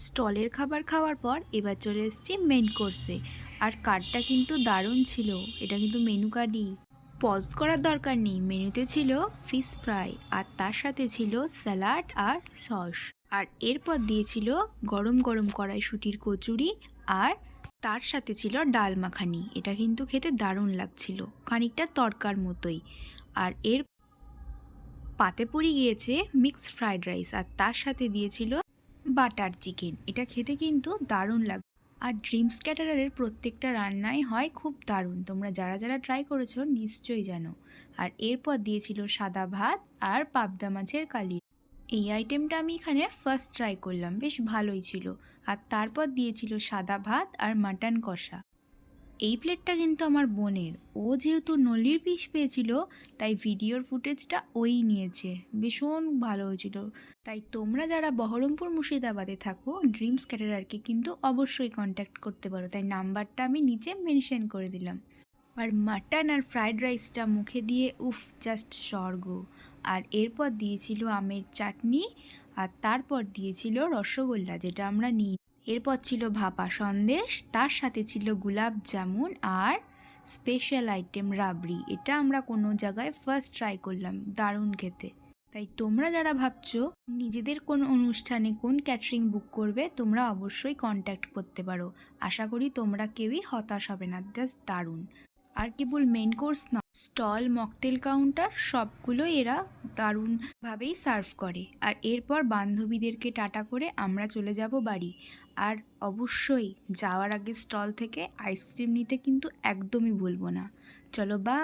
স্টলের খাবার খাওয়ার পর এবার চলে এসেছি মেন কোর্সে। আর কার্ডটা কিন্তু দারুণ ছিল, এটা কিন্তু মেনু কার্ডই, পজ করার দরকার নেই। মেনুতে ছিল ফিশ ফ্রাই আর তার সাথে ছিল স্যালাড আর সস। আর এরপর দিয়েছিল গরম গরম কড়াইশুঁটির কচুরি আর তার সাথে ছিল ডাল মাখানি। এটা কিন্তু খেতে দারুণ লাগছিল, খানিকটা তড়কার মতোই। আর এর পাতে পড়ে গিয়েছে মিক্সড ফ্রাইড রাইস আর তার সাথে দিয়েছিল বাটার চিকেন। এটা খেতে কিন্তু দারুণ লাগে। আর ড্রিমস ক্যাটারারের প্রত্যেকটা রান্নাই হয় খুব দারুণ, তোমরা যারা যারা ট্রাই করেছো নিশ্চয়ই জানো। আর এরপর দিয়েছিল সাদা ভাত আর পাবদা মাছের কালি। এই আইটেমটা আমি এখানে ফার্স্ট ট্রাই করলাম, বেশ ভালোই ছিল। আর তারপর দিয়েছিল সাদা ভাত আর মাটন কষা। এই প্লেটটা কিন্তু আমার বোনের, ও যেহেতু নলির পিস পেয়েছিল তাই ভিডিওর ফুটেজটা ওই নিয়েছে, ভীষণ ভালো হয়েছিল। তাই তোমরা যারা বহরমপুর মুর্শিদাবাদে থাকো ড্রিমস ক্যাটারারকে কিন্তু অবশ্যই কন্ট্যাক্ট করতে পারো, তাই নাম্বারটা আমি নিচে মেনশন করে দিলাম। আর মাটন আর ফ্রাইড রাইসটা মুখে দিয়ে উফ, জাস্ট স্বর্গ। আর এরপর দিয়েছিল আমের চাটনি আর তারপর দিয়েছিল রসগোল্লা, যেটা আমরা নিই। এরপর ছিল ভাপা সন্দেশ, তার সাথে ছিল গুলাব জামুন আর স্পেশাল আইটেম রাবড়ি। এটা আমরা কোনো জায়গায় ফার্স্ট ট্রাই করলাম, দারুণ খেতে। তাই তোমরা যারা ভাবছো নিজেদের কোন অনুষ্ঠানে কোন ক্যাটারিং বুক করবে, তোমরা অবশ্যই কন্ট্যাক্ট করতে পারো। আশা করি তোমরা কেউই হতাশ হবে না, জাস্ট দারুণ। আর কেবল মেন কোর্স না, স্টল, মকটেল কাউন্টার সবগুলো এরা দারুণভাবেই সার্ভ করে। আর এরপর বান্ধবীদেরকে টাটা করে আমরা চলে যাব বাড়ি। আর অবশ্যই যাওয়ার আগে স্টল থেকে আইসক্রিম নিতে কিন্তু একদমই ভুলবো না। চলো বা